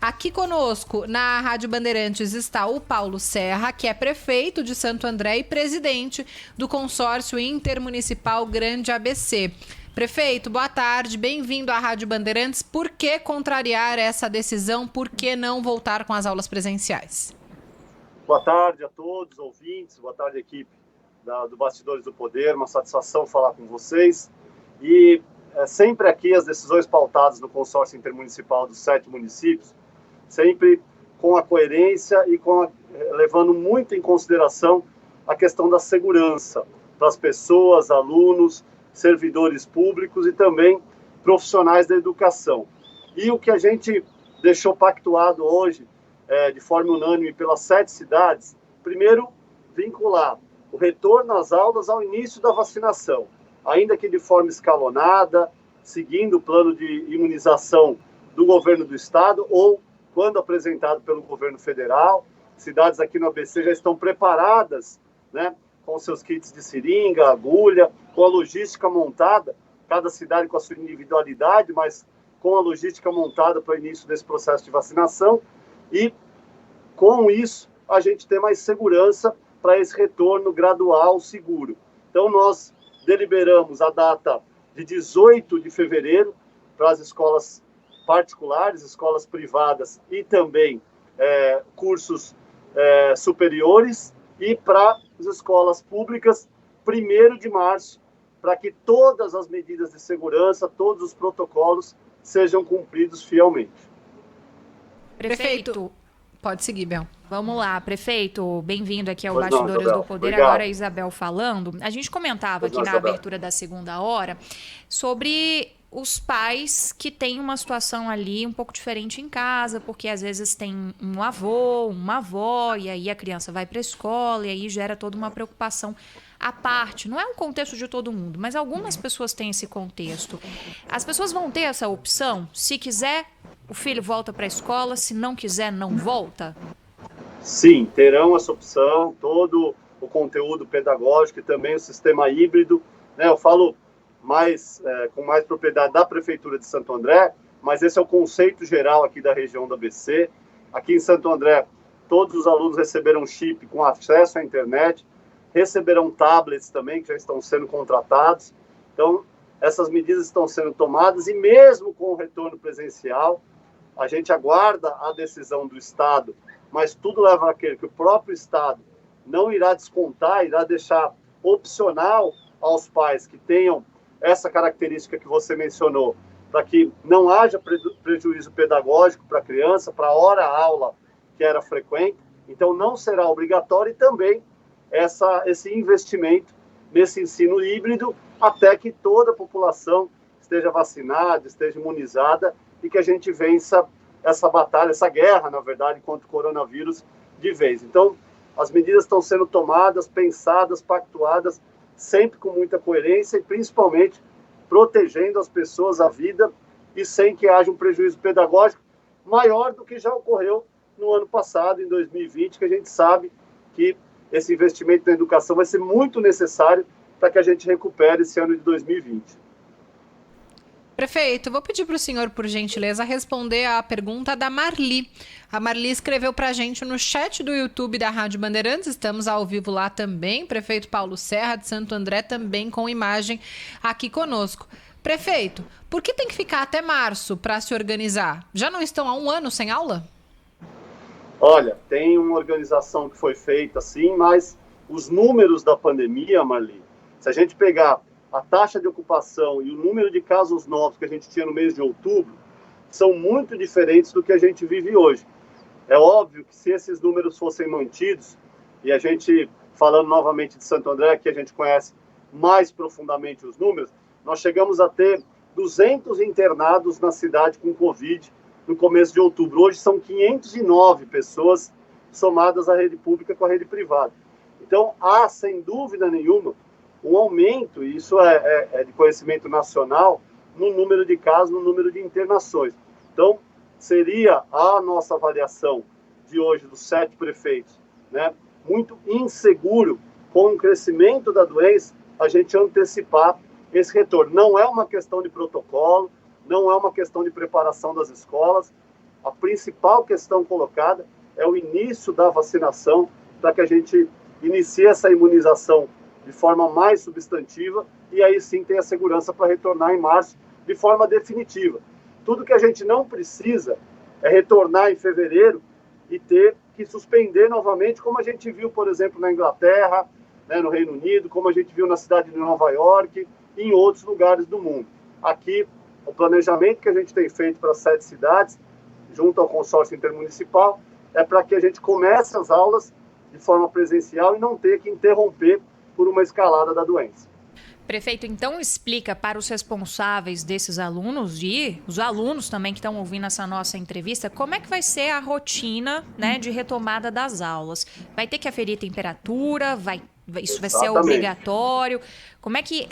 Aqui conosco, na Rádio Bandeirantes, está o Paulo Serra, que é prefeito de Santo André e presidente do consórcio intermunicipal Grande ABC. Prefeito, boa tarde, bem-vindo à Rádio Bandeirantes. Por que contrariar essa decisão? Por que não voltar com as aulas presenciais? Boa tarde a todos, ouvintes, boa tarde, equipe do Bastidores do Poder, uma satisfação falar com vocês. E sempre aqui as decisões pautadas no consórcio intermunicipal dos 7 municípios, sempre com a coerência e levando muito em consideração a questão da segurança para as pessoas, alunos, servidores públicos e também profissionais da educação. E o que a gente deixou pactuado hoje, de forma unânime pelas 7 cidades, primeiro, vincular o retorno às aulas ao início da vacinação, ainda que de forma escalonada, seguindo o plano de imunização do governo do estado ou quando apresentado pelo governo federal. Cidades aqui no ABC já estão preparadas, né, com seus kits de seringa, agulha, com a logística montada, cada cidade com a sua individualidade, mas com a logística montada para o início desse processo de vacinação. E, com isso, a gente tem mais segurança para esse retorno gradual, seguro. Então, nós deliberamos a data de 18 de fevereiro para as escolas particulares, escolas privadas e também cursos superiores, e para as escolas públicas, 1º de março, para que todas as medidas de segurança, todos os protocolos sejam cumpridos fielmente. Prefeito, pode seguir, Bel. Vamos lá, prefeito, bem-vindo aqui ao Pois não, Bastidores Isabel. do Poder. Obrigado. Agora a Isabel falando. A gente comentava Pois aqui não, na Isabel. abertura da segunda hora sobre os pais que têm uma situação ali um pouco diferente em casa, porque às vezes tem um avô, uma avó, e aí a criança vai para a escola, e aí gera toda uma preocupação à parte. Não é um contexto de todo mundo, mas algumas pessoas têm esse contexto. As pessoas vão ter essa opção? Se quiser, o filho volta para a escola, se não quiser, não volta? Sim, terão essa opção, todo o conteúdo pedagógico e também o sistema híbrido, né? Eu falo com mais propriedade da Prefeitura de Santo André, mas esse é o conceito geral aqui da região do ABC. Aqui em Santo André, todos os alunos receberam chip com acesso à internet, receberão tablets também, que já estão sendo contratados. Então, essas medidas estão sendo tomadas, e mesmo com o retorno presencial, a gente aguarda a decisão do Estado, mas tudo leva a crer que o próprio Estado não irá descontar, irá deixar opcional aos pais que tenham essa característica que você mencionou, para que não haja prejuízo pedagógico para a criança, para a hora-aula que era frequente. Então, não será obrigatório, e também esse investimento nesse ensino híbrido, até que toda a população esteja vacinada, esteja imunizada, e que a gente vença essa batalha, essa guerra, na verdade, contra o coronavírus de vez. Então, as medidas estão sendo tomadas, pensadas, pactuadas, sempre com muita coerência e, principalmente, protegendo as pessoas, a vida, e sem que haja um prejuízo pedagógico maior do que já ocorreu no ano passado, em 2020, que a gente sabe que esse investimento na educação vai ser muito necessário para que a gente recupere esse ano de 2020. Prefeito, vou pedir para o senhor, por gentileza, responder a pergunta da Marli. A Marli escreveu para a gente no chat do YouTube da Rádio Bandeirantes, estamos ao vivo lá também, prefeito Paulo Serra de Santo André também com imagem aqui conosco. Prefeito, por que tem que ficar até março para se organizar? Já não estão há 1 ano sem aula? Olha, tem uma organização que foi feita, sim, mas os números da pandemia, Marli, se a gente pegar a taxa de ocupação e o número de casos novos que a gente tinha no mês de outubro, são muito diferentes do que a gente vive hoje. É óbvio que se esses números fossem mantidos, e a gente, falando novamente de Santo André, que a gente conhece mais profundamente os números, nós chegamos a ter 200 internados na cidade com Covid no começo de outubro. Hoje são 509 pessoas somadas à rede pública com a rede privada. Então, há, sem dúvida nenhuma, um aumento, e isso é de conhecimento nacional, no número de casos, no número de internações. Então, seria a nossa avaliação de hoje dos 7 prefeitos, né, muito inseguro, com o crescimento da doença, a gente antecipar esse retorno. Não é uma questão de protocolo, não é uma questão de preparação das escolas. a principal questão colocada é o início da vacinação, para que a gente inicie essa imunização de forma mais substantiva e aí sim tenha segurança para retornar em março de forma definitiva. Tudo que a gente não precisa é retornar em fevereiro e ter que suspender novamente, como a gente viu, por exemplo, na Inglaterra, né, no Reino Unido, como a gente viu na cidade de Nova York e em outros lugares do mundo. Aqui, o planejamento que a gente tem feito para 7 cidades, junto ao consórcio intermunicipal, é para que a gente comece as aulas de forma presencial e não ter que interromper por uma escalada da doença. Prefeito, então explica para os responsáveis desses alunos e os alunos também que estão ouvindo essa nossa entrevista, como é que vai ser a rotina, né, de retomada das aulas? Vai ter que aferir temperatura? Isso vai ser obrigatório? Como é que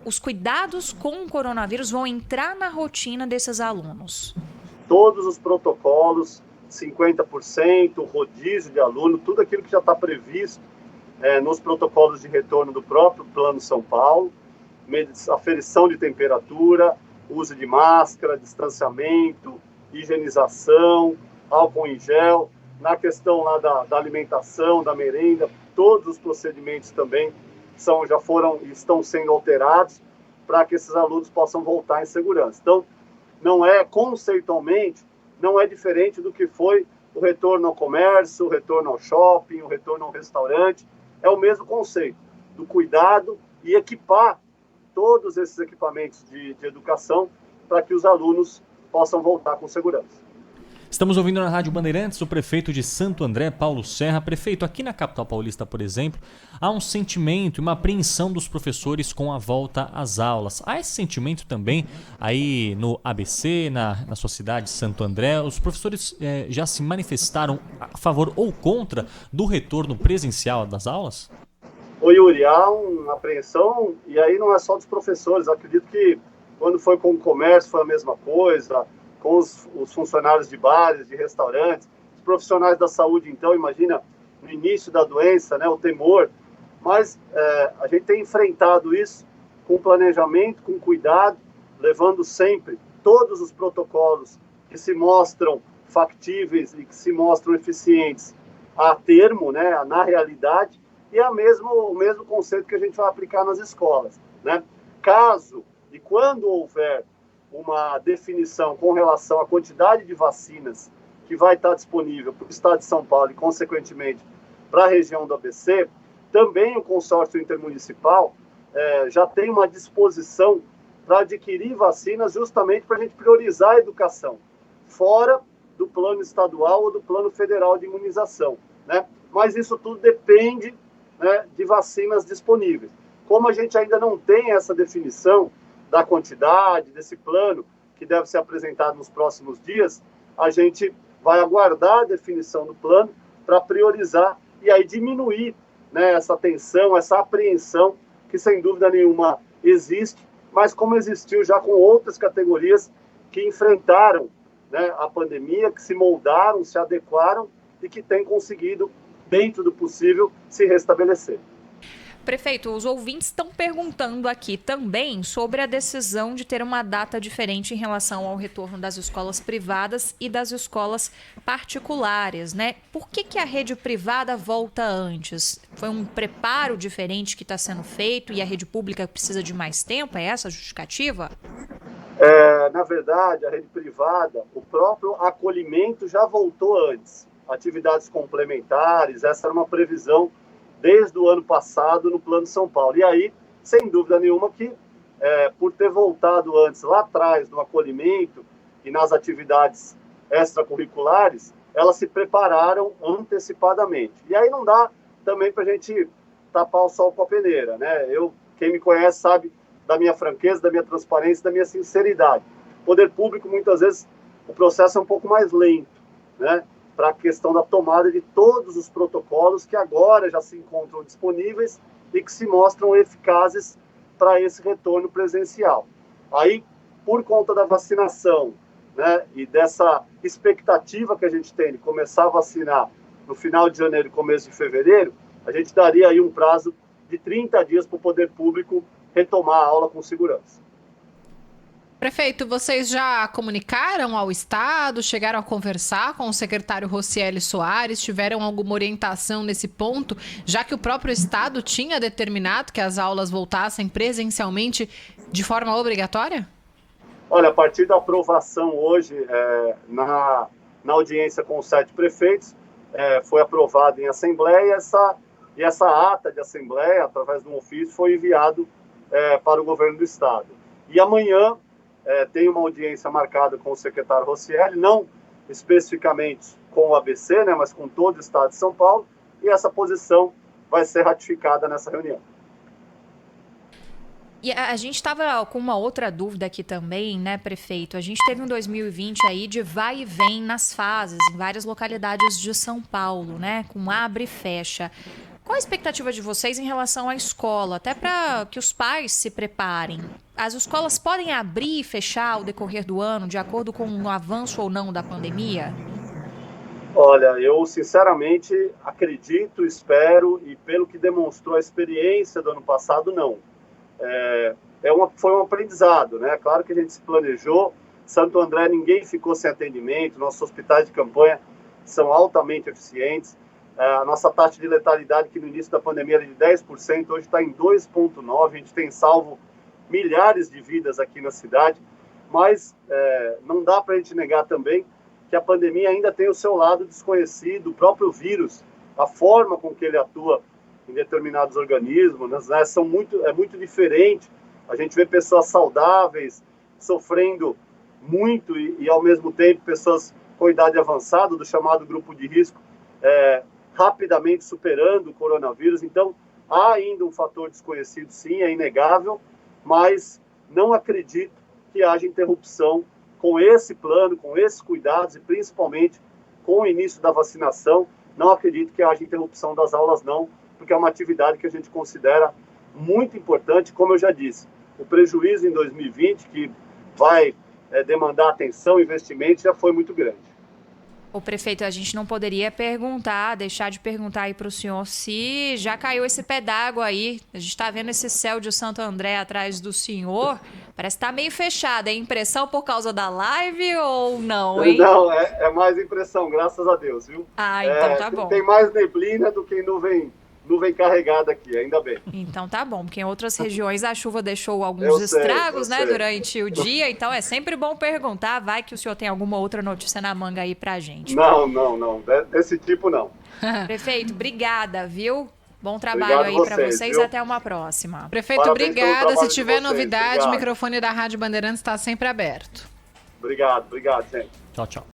os cuidados com o coronavírus vão entrar na rotina desses alunos? Todos os protocolos, 50%, rodízio de aluno, tudo aquilo que já está previsto nos protocolos de retorno do próprio Plano São Paulo, aferição de temperatura, uso de máscara, distanciamento, higienização, álcool em gel, na questão lá da alimentação, da merenda, todos os procedimentos também estão sendo alterados para que esses alunos possam voltar em segurança. Então, conceitualmente, não é diferente do que foi o retorno ao comércio, o retorno ao shopping, o retorno ao restaurante. É o mesmo conceito do cuidado e equipar todos esses equipamentos de educação para que os alunos possam voltar com segurança. Estamos ouvindo na Rádio Bandeirantes o prefeito de Santo André, Paulo Serra. Prefeito, aqui na capital paulista, por exemplo, há um sentimento e uma apreensão dos professores com a volta às aulas. Há esse sentimento também aí no ABC, na sua cidade, Santo André? Os professores já se manifestaram a favor ou contra do retorno presencial das aulas? Ô Yuri, há uma apreensão, e aí não é só dos professores. Acredito que quando foi com o comércio foi a mesma coisa, com os funcionários de bares, de restaurantes, os profissionais da saúde, então, imagina, no início da doença, né, o temor. Mas a gente tem enfrentado isso com planejamento, com cuidado, levando sempre todos os protocolos que se mostram factíveis e que se mostram eficientes a termo, né, na realidade, e é o mesmo conceito que a gente vai aplicar nas escolas, né? Caso e quando houver uma definição com relação à quantidade de vacinas que vai estar disponível para o estado de São Paulo e, consequentemente, para a região do ABC, também o consórcio intermunicipal já tem uma disposição para adquirir vacinas justamente para a gente priorizar a educação, fora do plano estadual ou do plano federal de imunização, né? Mas isso tudo depende, né, de vacinas disponíveis. Como a gente ainda não tem essa definição da quantidade, desse plano que deve ser apresentado nos próximos dias, a gente vai aguardar a definição do plano para priorizar e aí diminuir, né, essa tensão, essa apreensão que sem dúvida nenhuma existe, mas como existiu já com outras categorias que enfrentaram, né, a pandemia, que se moldaram, se adequaram e que têm conseguido, dentro do possível, se restabelecer. Prefeito, os ouvintes estão perguntando aqui também sobre a decisão de ter uma data diferente em relação ao retorno das escolas privadas e das escolas particulares, né? Por que a rede privada volta antes? Foi um preparo diferente que está sendo feito e a rede pública precisa de mais tempo? É essa a justificativa? Na verdade, a rede privada, o próprio acolhimento já voltou antes. Atividades complementares, essa era uma previsão desde o ano passado no Plano São Paulo. E aí, sem dúvida nenhuma que, por ter voltado antes, lá atrás, no acolhimento e nas atividades extracurriculares, elas se prepararam antecipadamente. E aí não dá também para a gente tapar o sol com a peneira, né? Quem me conhece sabe da minha franqueza, da minha transparência, da minha sinceridade. O poder público, muitas vezes, o processo é um pouco mais lento, né? Para a questão da tomada de todos os protocolos que agora já se encontram disponíveis e que se mostram eficazes para esse retorno presencial. Aí, por conta da vacinação, né, e dessa expectativa que a gente tem de começar a vacinar no final de janeiro e começo de fevereiro, a gente daria aí um prazo de 30 dias para o poder público retomar a aula com segurança. Prefeito, vocês já comunicaram ao Estado, chegaram a conversar com o secretário Rocieli Soares, tiveram alguma orientação nesse ponto, já que o próprio Estado tinha determinado que as aulas voltassem presencialmente de forma obrigatória? Olha, a partir da aprovação hoje na audiência com os 7 prefeitos, foi aprovado em assembleia e essa ata de assembleia, através de um ofício, foi enviado para o governo do Estado. E amanhã tem uma audiência marcada com o secretário Rocieli, não especificamente com o ABC, né, mas com todo o Estado de São Paulo, e essa posição vai ser ratificada nessa reunião. E a gente estava com uma outra dúvida aqui também, né, prefeito? A gente teve um 2020 aí de vai e vem nas fases, em várias localidades de São Paulo, né, com abre e fecha. Qual a expectativa de vocês em relação à escola, até para que os pais se preparem? As escolas podem abrir e fechar ao decorrer do ano, de acordo com o avanço ou não da pandemia? Olha, eu sinceramente acredito, espero, e pelo que demonstrou a experiência do ano passado, não. Foi um aprendizado, né? Claro que a gente se planejou. Santo André, ninguém ficou sem atendimento. Nossos hospitais de campanha são altamente eficientes. A nossa taxa de letalidade, que no início da pandemia era de 10%, hoje está em 2,9%. A gente tem salvo milhares de vidas aqui na cidade, mas não dá para a gente negar também que a pandemia ainda tem o seu lado desconhecido, o próprio vírus, a forma com que ele atua em determinados organismos, né, é muito diferente. A gente vê pessoas saudáveis sofrendo muito e ao mesmo tempo, pessoas com idade avançada, do chamado grupo de risco, rapidamente superando o coronavírus. Então, há ainda um fator desconhecido, sim, é inegável, mas não acredito que haja interrupção com esse plano, com esses cuidados e principalmente com o início da vacinação. Não acredito que haja interrupção das aulas, não, porque é uma atividade que a gente considera muito importante. Como eu já disse, o prejuízo em 2020, que vai demandar atenção, investimento, já foi muito grande. O prefeito, a gente não poderia deixar de perguntar aí para o senhor se já caiu esse pé d'água aí. A gente está vendo esse céu de Santo André atrás do senhor. Parece que está meio fechado. É impressão por causa da live ou não, hein? Não, é mais impressão, graças a Deus, viu? Ah, então tá bom. Tem mais neblina do que nuvem carregada aqui, ainda bem. Então tá bom, porque em outras regiões a chuva deixou alguns estragos, né, durante o dia, então é sempre bom perguntar, vai que o senhor tem alguma outra notícia na manga aí pra gente. Não, desse tipo não. Prefeito, obrigada, viu? Bom trabalho aí pra vocês, até uma próxima. Prefeito, parabéns, obrigada. Se tiver novidade, obrigado. o microfone da Rádio Bandeirantes está sempre aberto. Obrigado, gente. Tchau, tchau.